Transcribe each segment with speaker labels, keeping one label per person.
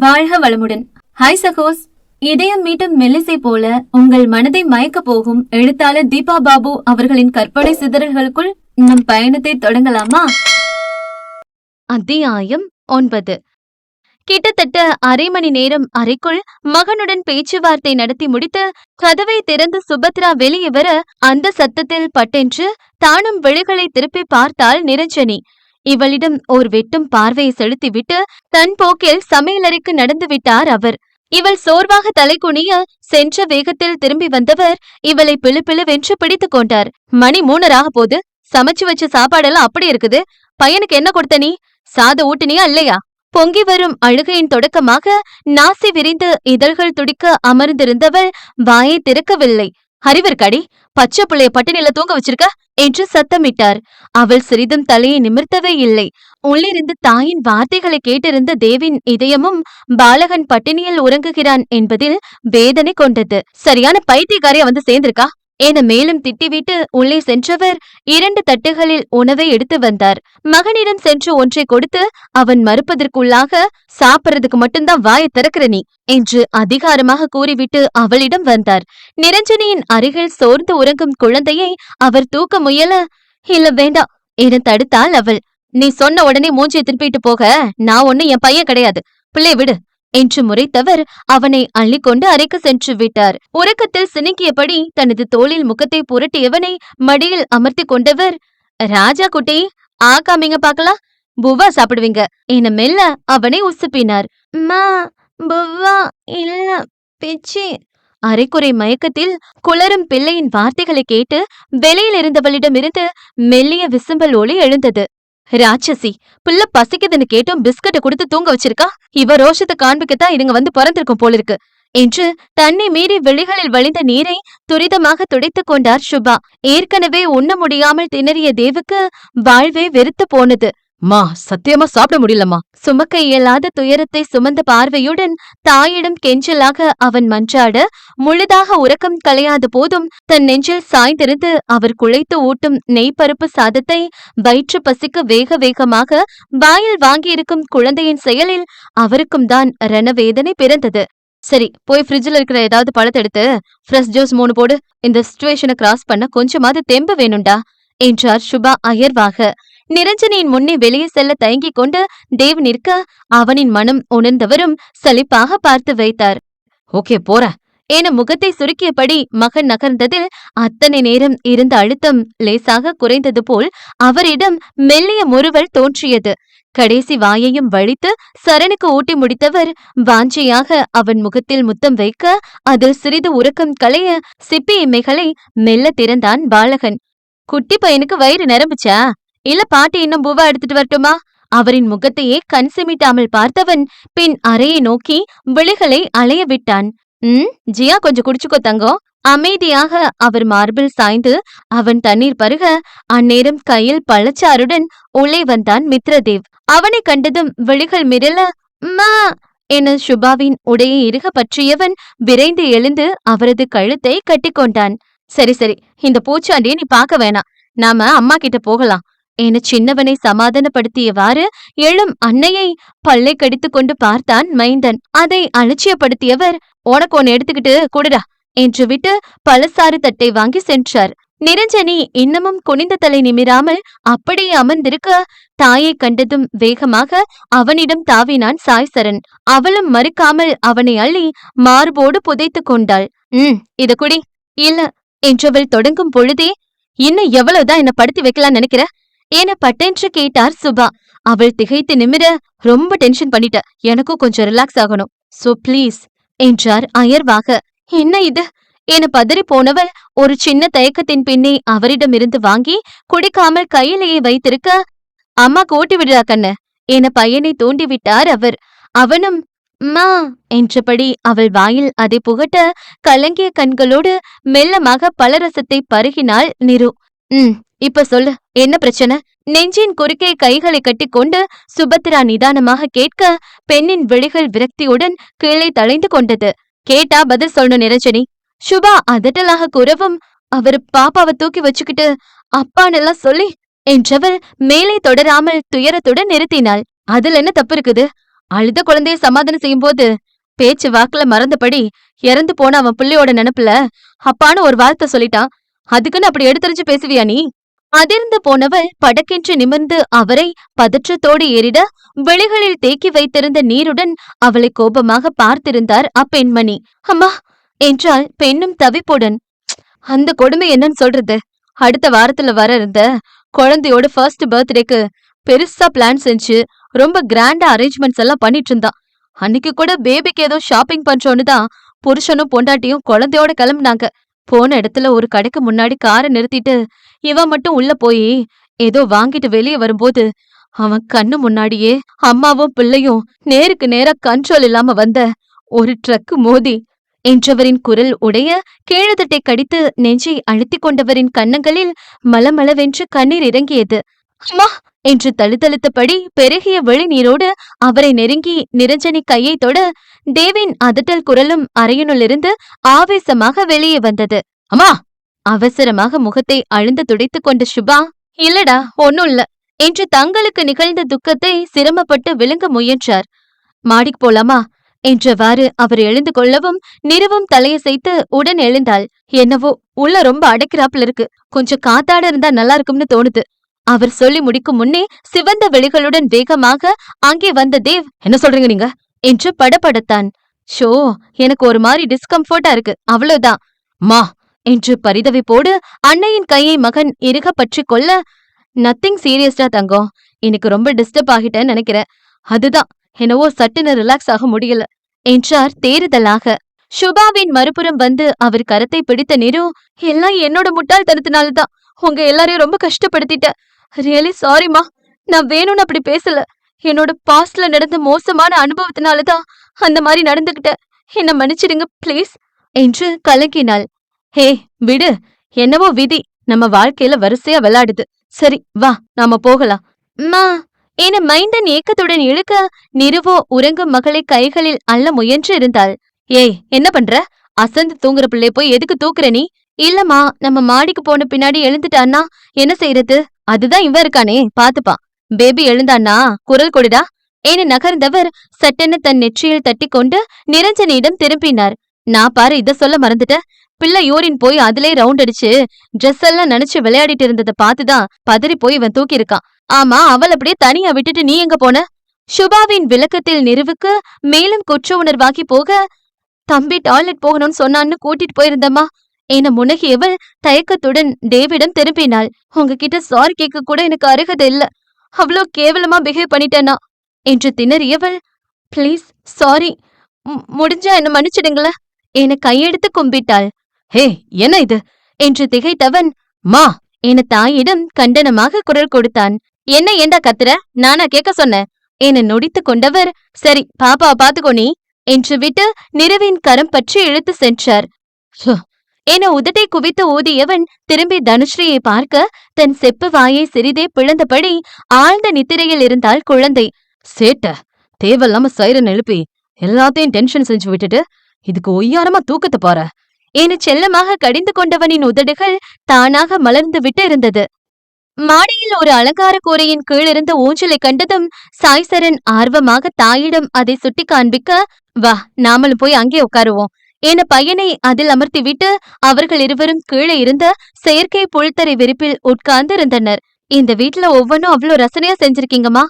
Speaker 1: வாழ்க வளமுடன். ஹாய் சகோஸ். இதயம் மீட்டும் மெல்லிசை போல உங்கள் மனதை மயக்க போகும் எழுத்தாளர் தீபா பாபு அவர்களின் கற்பனை சிதறல்களுக்குள் நம் பயணத்தை தொடங்கலாமா?
Speaker 2: அத்தியாயம் 9. கிட்டத்தட்ட அரை மணி நேரம் அறைக்குள் மகனுடன் பேச்சுவார்த்தை நடத்தி முடித்து கதவை திறந்து சுபத்ரா வெளியே வர அந்த சத்தத்தில் பட்டென்று தானும் விழிகளை திருப்பி பார்த்தாள் நிரஞ்சனி. இவளிடம் ஒரு வெட்டும் பார்வையை செலுத்திவிட்டு தன் போக்கில் சமையலறைக்கு நடந்து விட்டார் அவர். இவள் சோர்வாக தலை குனிய சென்ற வேகத்தில் திரும்பி வந்தவர் இவளை பிளு பிடித்து கொண்டார். மணி 3 போது. சமைச்சு வச்ச சாப்பாடெல்லாம் அப்படி இருக்குது. பையனுக்கு என்ன கொடுத்த நீ? சாத ஊட்டினியா இல்லையா? பொங்கி வரும் அழுகையின் தொடக்கமாக நாசி விரிந்து இதழ்கள் துடிக்க அமர்ந்திருந்தவள் வாயை திறக்கவில்லை. அறிவிற்கடி, பச்சை பிள்ளைய பட்டினில தூங்க வச்சிருக்க என்று சத்தமிட்டார். அவள் சிறிதும் தலையை நிமிர்த்தவே இல்லை. உள்ளிருந்து தாயின் வார்த்தைகளை கேட்டிருந்த தேவின் இதயமும் பாலகன் பட்டினியில் உறங்குகிறான் என்பதில் வேதனை கொண்டது. சரியான பைத்தியக்காரியா வந்து சேர்ந்திருக்கா என மேலும் திட்டிவிட்டு உள்ளே சென்றவர் 2 தட்டுகளில் உணவை எடுத்து வந்தார். மகனிடம் சென்று ஒன்றை கொடுத்து அவன் மறுப்பதற்குள்ளாக சாப்பிட்றதுக்கு மட்டும்தான் வாயை திறக்கிற நீ என்று அதிகாரமாக கூறிவிட்டு அவளிடம் வந்தார். நிரஞ்சனியின் அருகில் சோர்ந்து உறங்கும் குழந்தையை அவர் தூக்க முயல, இல்ல வேண்டாம் என தடுத்தாள் அவள். நீ சொன்ன உடனே மூஞ்சியை திருப்பிட்டு போக நான் ஒண்ணு என் பையன் கிடையாது, பிள்ளை விடு என்று முறைத்தவர் அவனை அள்ளிக்கொண்டு அறைக்கு சென்று விட்டார். உறக்கத்தில் சினுக்கியபடி தனது தோளில் முகத்தை புரட்டியவனை மடியில் அமர்த்தி கொண்டவர், ராஜா குட்டி ஆகாமிங்க பாக்கலாம், புவா சாப்பிடுவீங்க என மெல்ல அவனை உசுப்பினார். புவா இல்ல பிச்சி. அரைக்குறை மயக்கத்தில் குளரும் பிள்ளையின் வார்த்தைகளை கேட்டு வெளியில் இருந்தவளிடமிருந்து மெல்லிய விசும்பல் ஒளி எழுந்தது. ராட்சசி, பிள்ளை பசிக்குதுன்னு கேட்டும் பிஸ்கட்டை கொடுத்து தூங்க வச்சிருக்கா. இவ ரோஷத்தை காண்பிக்கத்தான் இதுங்க வந்து பிறந்திருக்கும் போலிருக்கு என்று தன்னை மீறி வெளிகளில் வழிந்த நீரை துரிதமாக துடைத்துக் கொண்டார் சுபா. ஏற்கனவே உண்ண முடியாமல் திணறிய தேவுக்கு வாழ்வே வெறுத்து போனது. மா, சத்தியமா சாப்பிட முடியலம்மா. சுமக்க இயலாத துயரத்தை சுமந்த பார்வையுடன் தாயிடம் கெஞ்சலாக அவன் மன்றாட முழுதாக உறக்கம் கலையாத போதும் தன் நெஞ்சில் சாய்ந்திருந்து அவர் குழைத்து ஊட்டும் நெய்ப்பருப்பு சாதத்தை வயிற்று பசிக்கு வேக வேகமாக வாயில் வாங்கியிருக்கும் குழந்தையின் செயலில் அவருக்கும் தான் ரணவேதனை பிறந்தது. சரி, போய் ஃப்ரிட்ஜில் இருக்கிற ஏதாவது பழத்தை எடுத்து ஃப்ரெஷ் ஜூஸ் 3 போடு. இந்த சிச்சுவேஷனை கிராஸ் பண்ண கொஞ்சமாவது தெம்பு வேணும்டா என்றார் சுபா அயர்வாக. நிரஞ்சனின் முன்னே வெளியே செல்ல தயங்கிக் கொண்டு தேவ் நிற்க அவனின் மனம் உணர்ந்தவரும் சலிப்பாக பார்த்து வைத்தார். ஓகே போற என முகத்தை சுருக்கியபடி மகன் நகர்ந்ததில் அத்தனை நேரம் இருந்த அழுத்தம் லேசாக குறைந்தது போல் அவரிடம் மெல்லிய முறுவல் தோன்றியது. கடைசி வாயையும் வழித்து சரணுக்கு ஊட்டி முடித்தவர் வாஞ்சையாக அவன் முகத்தில் முத்தம் வைக்க அதில் சிறிது உறக்கம் களைய சிப்பி இமைகளை மெல்ல திறந்தான் பாலகன். குட்டி பையனுக்கு வயிறு நிரம்பிச்சா இல்ல பாட்டி இன்னும் பூவா எடுத்துட்டு வரட்டுமா? அவரின் முகத்தையே கண் சிமிட்டாமல் பார்த்தவன் பின் அறையை நோக்கி விழிகளை அலைய விட்டான். ஜியா கொஞ்சம் குடிச்சுக்கோ தங்கம். அமைதியாக அவர் மார்பில் சாய்ந்து அவன் தண்ணீர் பருக அந்நேரம் கையில் பழச்சாருடன் உள்ளே வந்தான் மித்ரதேவ். அவனை கண்டதும் விழிகள் மிரள மா என சுபாவின் உடையை இறுக பற்றியவன் விரைந்து எழுந்து அவரது கழுத்தை கட்டிக்கொண்டான். சரி சரி, இந்த பூச்சாண்டியை நீ பார்க்க வேணாம், நாம அம்மா கிட்ட போகலாம் என சின்னவனை சமாதானப்படுத்தியவாறு எழும் அன்னையை பல்லை கடித்து கொண்டு பார்த்தான் மைந்தன். அதை அலட்சியப்படுத்தியவர், உனக்கு ஒன்னு எடுத்துக்கிட்டு கூடுடா என்று விட்டு பழசாறு தட்டை வாங்கி சென்றார். நிரஞ்சனி இன்னமும் குனிந்த தலை நிமிராமல் அப்படியே அமர்ந்திருக்க தாயை கண்டதும் வேகமாக அவனிடம் தாவினான் சாய்சரன். அவளும் மறுக்காமல் அவனை அள்ளி மார்போடு புதைத்து கொண்டாள். இத குடி. இல்ல என்றவள் தொடங்கும் பொழுதே, இன்னும் எவ்வளவுதான் என்ன படுத்தி வைக்கலான்னு நினைக்கிற என பட்டென்று கேட்டார் சுபா. அவள் திகைத்து நிமிர, ரொம்ப டென்ஷன் பண்ணிட்ட, எனக்கும் கொஞ்சம் ரிலாக்ஸ் ஆகணும், சோ ப்ளீஸ் என்றார் அயர்வாக. என்ன இது என பதறி போனவள் ஒரு சின்ன தயக்கத்தின் பின்னே அவரிடமிருந்து வாங்கி குடிக்காமல் கையிலேயே வைத்திருக்க, அம்மா கூட்டி விடுறா கண்ணு என பையனை தூண்டிவிட்டார் அவர். அவனும் மா என்றபடி அவள் வாயில் அதை புகட்ட கலங்கிய கண்களோடு மெல்லமாக பலரசத்தை பருகினாள் நிரு. இப்ப சொல்லு, என்ன பிரச்சனை? நெஞ்சின் குறுக்கே கைகளை கட்டிக்கொண்டு சுபத்ரா நிதானமாக கேட்க பெண்ணின் விழிகள் விரக்தியுடன் கீழே தளைந்து கொண்டது. கேட்டா பதில் சொல்லணும் நிரஞ்சனி. சுபா அதட்டலாக கூறவும் அவர் பாப்பாவை தூக்கி வச்சுக்கிட்டு அப்பானெல்லாம் சொல்லி என்றவள் மேலே தொடராமல் துயரத்துடன் நிறுத்தினாள். அதுல என்ன தப்பு இருக்குது? அழுத குழந்தைய சமாதானம் செய்யும்போது பேச்சு வாக்குல மறந்தபடி இறந்து போன அவன் பிள்ளையோட நினைப்புல அப்பான்னு ஒரு வார்த்தை சொல்லிட்டான். அதுக்குன்னு அப்படி எடுத்தறிஞ்சு பேசுவியா நீ? அதிர்ந்து போனவள் படக்கென்று நிமிர்ந்து அவரை பதற்றத்தோடு ஏறிட விழிகளில் தேக்கி வைத்திருந்த நீருடன் அவளை கோபமாக பார்த்திருந்தார் அப்பெண்மணி. அம்மா என்றாள் பெண்ணும் தவிப்புடன். அந்த கொடுமை என்னன்னு சொல்றது? அடுத்த வாரத்துல வர இருந்த குழந்தையோட ஃபர்ஸ்ட் பர்த்டேக்கு பெருசா பிளான் செஞ்சு ரொம்ப கிராண்டா அரேஞ்ச்மெண்ட்ஸ் எல்லாம் பண்ணிட்டு இருந்தான். அன்னைக்கு கூட பேபிக்கு ஏதோ ஷாப்பிங் பண்றோன்னு தான் புருஷனும் பொண்டாட்டியும் குழந்தையோட கிளம்புனாங்க. போன இடத்துல ஒரு கடைக்கு முன்னாடி காரை நிறுத்திட்டு இவன் மட்டும் உள்ள போய் ஏதோ வாங்கிட்டு வெளியே வரும்போது அவன் கண்ணு முன்னாடியே அம்மாவும் பிள்ளையும் நேருக்கு நேரா கண்ட்ரோல் இல்லாம வந்த ஒரு ட்ரக்கு மோதி என்றவரின் குரல் உடைய கீழதட்டை கடித்து நெஞ்சை அழுத்திக் கொண்டவரின் கன்னங்களில் மலமளவென்று கண்ணீர் இறங்கியது. அம்மா என்று தழுதழுத்தபடி பெருகிய வெளிநீரோடு அவரை நெருங்கி நிரஞ்சனி கையை தொட தேவின் அதட்டல் குரலும் அறையினுள்ளிருந்து ஆவேசமாக வெளியே வந்தது. அம்மா! அவசரமாக முகத்தை அழுந்து துடைத்துக் கொண்ட சுபா, இல்லடா ஒன்னும் இல்ல என்று தங்களுக்கு நிகழ்ந்த துக்கத்தை சிரமப்பட்டு விழுங்க முயன்றார். மாடிக்கு போலாமா என்றவாறு அவர் எழுந்து கொள்ளவும் நிறுவும் தலையசைத்து உடன் எழுந்தாள். என்னவோ உள்ள ரொம்ப அடைக்கிறாப்புல இருக்கு, கொஞ்சம் காத்தாட இருந்தா நல்லா இருக்கும்னு தோணுது. அவர் சொல்லி முடிக்கும் முன்னே சிவந்த வெளிகளுடன் வேகமாக அங்கே வந்த தேவ், என்ன சொல்றீங்க நீங்க என்று படபடத்தான். ஷோ, எனக்கு ஒரு மாதிரி டிஸ்கம்ஃபர்ட்டா இருக்கு, அவ்வளவுதான். மா என்று பரிதவிப்போடு அன்னையின் கையை மகன் இறுக பற்றி கொள்ள, நத்திங் சீரியஸ்டா தங்கம், எனக்கு ரொம்ப டிஸ்டர்ப் ஆகிட்டேன்னு நினைக்கிறேன். அதுதான் என்னவோ சட்டுன்னு ரிலாக்ஸ் ஆக முடியல என்றார் தேறுதலாக. சுபாவின் மறுபுறம் வந்து அவர் கரத்தை பிடித்த நிரு, எல்லாம் என்னோட முட்டாள்தனத்தினால்தான் உங்க எல்லாரையும் ரொம்ப கஷ்டப்படுத்திட்ட. ரியலி சாரிமா, நான் வேணும்னு அப்படி பேசல. என்னோட பாஸ்ட்ல நடந்த மோசமான அனுபவத்தினாலதான் அந்த மாதிரி நடந்துகிட்ட. என்ன மன்னிச்சிடுங்க பிளீஸ் என்று கலங்கினாள். ஹே விடு, என்னவோ விதி நம்ம வாழ்க்கையில வரிசையா விளையாடுது. சரி வா, நாம போகலாம். மா என மைண்டன் ஏக்கத்துடன் இழுக்க நிருவோ உறங்கும் மகளை கைகளில் அள்ள முயன்று இருந்தாள். ஏய், என்ன பண்ற? அசந்து தூங்குற பிள்ளை போய் எதுக்கு தூக்குற நீ? இல்லம்மா, நம்ம மாடிக்கு போன பின்னாடி எழுந்துட்டான்னா என்ன செய்யறது? அதுதான் இவ இருக்கானே, பாத்துப்பா. பேபி எழுந்தான்னா குரல் கொடுடா என நகர்ந்தவர் சட்டென தன் நெற்றியில் தட்டி கொண்டு நிரஞ்சனியிடம் திரும்பினார். நான் பாரு இத சொல்ல மறந்துட்ட. பிள்ளை யூரின் போய் அதிலே ரவுண்ட் அடிச்சு ட்ரெஸ் எல்லாம் நினைச்சு விளையாடிட்டு இருந்ததை பார்த்துதான் பதறி போய் இவன் தூக்கி இருக்கான். ஆமா, அவள் அப்படியே தனியா விட்டுட்டு நீ எங்க போன? சுபாவின் விளக்கத்தில் நிறுவுக்கு மேலும் குற்ற உணர்வாகி போக, தம்பி டாய்லெட் போகணும்னு சொன்னான்னு கூட்டிட்டு போயிருந்தம்மா என முனகியவள் தயக்கத்துடன் டேவிடம் திரும்பினாள். உங்ககிட்ட சாரி கேட்க கூட எனக்கு அருகதை இல்ல, அவ்வளோ கேவலமா பிஹேவ் பண்ணிட்டேனா என்று திணறியவள், பிளீஸ் சாரி, முடிஞ்சா என்ன மன்னிச்சிடுங்கள என கையெடுத்து கும்பிட்டாள். ஹே, என்ன இது என்று திகைத்தவன், மா என தாயிடம் கண்டனமாக குரல் கொடுத்தான். என்ன ஏண்டா கத்துற? நானா கேட்க சொன்னேன் என நொடித்து கொண்டவர், சரி பாப்பாவை பாத்துக்கோ நீ என்று விட்டு நிறுவின் கரம் பற்றி இழுத்து சென்றார். என உதட்டை குவித்து ஊதியவன் திரும்பி தனுஸ்ரீயை பார்க்க தன் செப்பு வாயை சிறிதே பிளந்தபடி ஆழ்ந்த நித்திரையில் இருந்தாள் குழந்தை. சேட்ட, தேவையில்லாம சைரன் எழுப்பி எல்லாத்தையும் டென்ஷன் செஞ்சு விட்டுட்டு இதுக்கு ஒய்யாரமா தூக்கத்தை பார என செல்லமாக கடிந்து கொண்டவனின் உதடுகள் தானாக மலர்ந்து விட்டு இருந்தது. மாடியில் ஒரு அலங்கார கூரையின் கீழிருந்த ஊஞ்சலை கண்டதும் சாய்சரன் ஆர்வமாக தாயிடம் அதை சுட்டி காண்பிக்க, வா நாமளும் போய் அங்கே உட்காருவோம் என பையனை அதில் அமர்த்திவிட்டு அவர்கள் இருவரும் கீழே இருந்த செயற்கை புல்தரை விரிப்பில் உட்கார்ந்து இருந்தனர். இந்த வீட்டுல ஒவ்வொன்னும் அவ்வளவு ரசனையா செஞ்சிருக்கீங்கம்மா.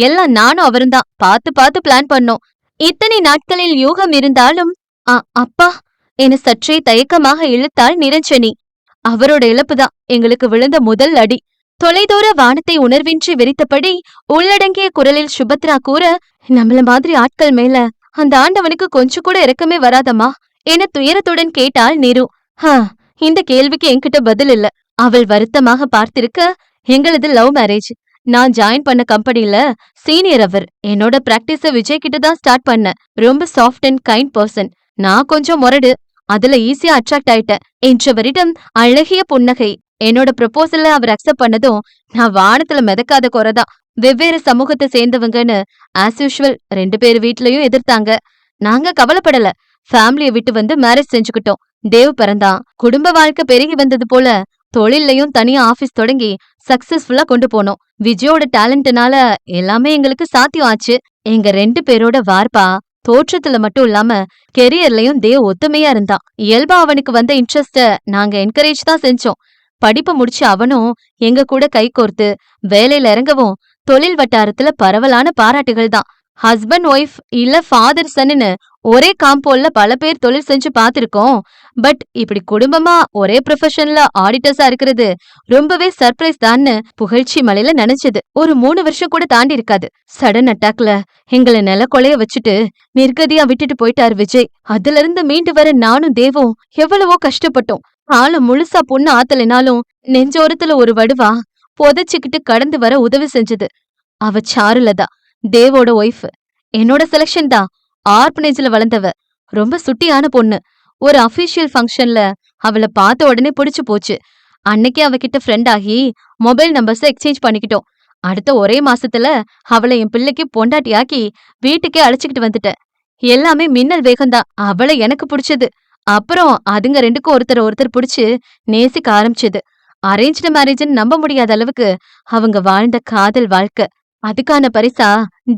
Speaker 2: எல்லாம் நானும் அவரும்தான் பார்த்து பார்த்து பிளான் பண்ணோம். இத்தனை நாட்களில் யூகம் இருந்தாலும் அப்பா என சற்றே தயக்கமாக இழுத்தாள் நிரஞ்சனி. அவரோட இழப்புதான் எங்களுக்கு விழுந்த முதல் அடி. தொலைதூர வானத்தை உணர்வின்றி விரித்தபடி உள்ளடங்கிய குரலில் சுபத்ரா கூற, நம்மள மாதிரி ஆட்கள் மேல அந்த ஆண்டவனுக்கு கொஞ்சம் கூட இரக்கமே வராதம்மா என துயரத்துடன் கேட்டாள் நிரு. இந்த கேள்விக்கு என்கிட்ட பதில் இல்ல. அவள் வருத்தமாக பார்த்திருக்க, எங்களது லவ் மேரேஜ். நான் ஜாயின் பண்ண கம்பெனில சீனியர் அவர். என்னோட பிராக்டிஸ விஜய் கிட்ட தான் ஸ்டார்ட் பண்ண. ரொம்ப சாஃப்ட் அண்ட் கைண்ட் பர்சன். நான் கொஞ்சம் முரடு, அதுல ஈஸியா அட்ராக்ட் ஆயிட்டேன் என்றவரிடம் அழகிய புன்னகை. என்னோட ப்ரொபோசல்ல அவர் அக்செப்ட் பண்ணதும் நான் வானத்துல மிதக்காத குறைதான். வெவ்வேறு சமூகத்தை சேர்ந்தவங்கன்னு ஆஸ் யூஷுவல் 2 பேர் வீட்லயும் எதிர்த்தாங்க. நாங்க கவலைப்படல, ஃபேமிலிய விட்டு வந்து மேரேஜ் செஞ்சுக்கிட்டோம். தேவ் பிறந்தான். குடும்ப வாழ்க்கை பெருகி வந்தது போல தொழில்லையும் தனியா ஆபீஸ் தொடங்கி சக்சஸ்ஃபுல்லா கொண்டு போனோம். விஜயோட டேலண்ட்னால எல்லாமே எங்களுக்கு சாத்தியம் ஆச்சு. எங்க 2 பேரோட வார்ப்பா தோற்றத்துல மட்டும் இல்லாம கெரியர்லயும் தேவ் ஒத்துமையா இருந்தான். இயல்பா அவனுக்கு வந்த இன்ட்ரெஸ்ட நாங்க என்கரேஜ் தான் செஞ்சோம். படிப்பு முடிச்சு அவனும் எங்க கூட கை கோர்த்து வேலையில இறங்கவும் தொழில் வட்டாரத்துல பரவலான பாராட்டுகள் தான். ஹஸ்பண்ட் ஒய்ஃப் இல்ல ஃபாதர் சன்னு ஒரே காம்பவுண்ட்ல பல பேர் தொழில் செஞ்சு பாத்திருக்கோம். பட் இப்படி குடும்பமா ஒரே ப்ரொஃபஷன்ல ஆடிட்டர்ஸா இருக்கிறது ரொம்பவே சர்ப்ரைஸ் தான்னு புகழ்ச்சி மலையில நினைச்சது. ஒரு 3 வருஷம் கூட தாண்டி இருக்காது. சடன் அட்டாக்ல எங்களை நில கொலைய வச்சுட்டு நிர்கதியா விட்டுட்டு போயிட்டாரு விஜய். அதுல இருந்து மீண்டு வர நானும் தேவும் எவ்வளவோ கஷ்டப்பட்டோம். காலம் முழுசா பொண்ணு ஆத்தலைனாலும் நெஞ்சோரத்துல ஒரு வடுவா புதைச்சுக்கிட்டு கடந்து வர உதவி செஞ்சது அவ சாருலதா, தேவோட ஒய்ஃப். என்னோட செலக்ஷன் தான். ஆர்பனேஜ்ல வளர்ந்தவ, ரொம்ப சுட்டியான பொண்ணு. ஒரு அபிஷியல் ஃபங்க்ஷன்ல அவளை பார்த்த உடனே பிடிச்சு போச்சு. அன்னைக்கே அவகிட்ட ஃப்ரெண்ட் ஆகி மொபைல் நம்பர்ஸ் எக்ஸ்சேஞ்ச் பண்ணிக்கிட்டோம். அடுத்த ஒரே மாசத்துல அவளை என் பிள்ளைக்கு பொண்டாட்டியாக்கி வீட்டுக்கே அழைச்சுக்கிட்டு வந்துட்டேன். எல்லாமே மின்னல் வேகம்தான். அவளை எனக்கு பிடிச்சது. அப்புறம் அதுங்க 2க்கும் ஒருத்தர் பிடிச்சு நேசிக்க ஆரம்பிச்சது. அரேஞ்ச்டு மேரேஜ்னு நம்ப முடியாத அளவுக்கு அவங்க வாழ்ந்த காதல் வாழ்க்கை. அதுக்கான பரிசா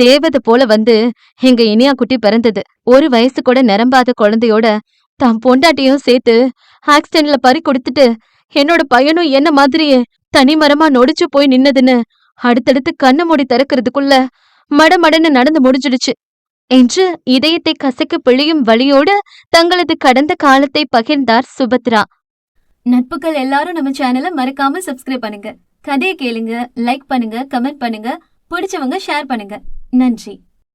Speaker 2: தேவதை போல வந்து எங்க இனியா குட்டி பிறந்தது. 1 வயசு கூட நிரம்பாத குழந்தையோட தான் பொண்டாட்டியும் சேர்த்து ஆக்சிடென்ட்ல பறி கொடுத்துட்டு என்னோட பையனும் என்ன மாதிரியே தனிமரமா நொடிச்சு போய் நின்னதுன்னு அடுத்தடுத்து கண்ணு மூடி திறக்கிறதுக்குள்ள மடமடன்னு நடந்து முடிஞ்சிடுச்சு என்று இதயத்தை கசக்க பிழியும் வழியோடு தங்களது கடந்த காலத்தை பகிர்ந்தார் சுபத்ரா.
Speaker 1: நட்புகள் எல்லாரும் நம்ம சேனலை மறக்காம சப்ஸ்கிரைப் பண்ணுங்க. கதையை கேளுங்க, லைக் பண்ணுங்க, கமெண்ட் பண்ணுங்க. பிடிச்சவங்க ஷேர் பண்ணுங்க. நன்றி.